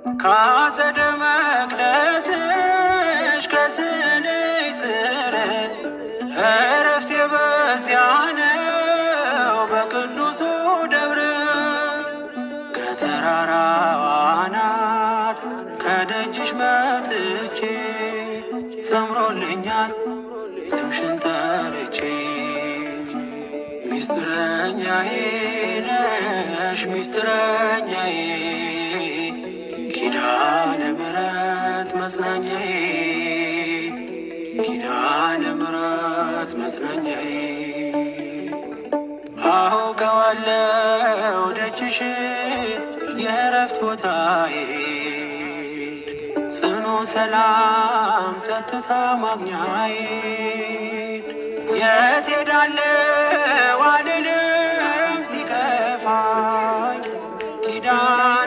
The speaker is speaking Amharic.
ካጸደ መቅደስሽ ከስንኝ ስር እረፍቴ በዚያ ነው በቅዱሱ ደብር። ከተራራው አናት ከደጅሽ መጥቼ ሰምሮልኛል ስምሽን ጠርቼ። ሚስጥረኛዬ ነሽ ሚስጥረኛዬ ኪዳነ ምሕረት መጽናኛዬ ኪዳነ ምሕረት መጽናኛዬ። አውቀዋለሁ ደጅሽ የእረፍት ቦታዬ ጽኑ ሰላም ጸጥታ ማግኛዬ። የት ሄዳለሁ አልልም ሲከፋኝ ኪዳነ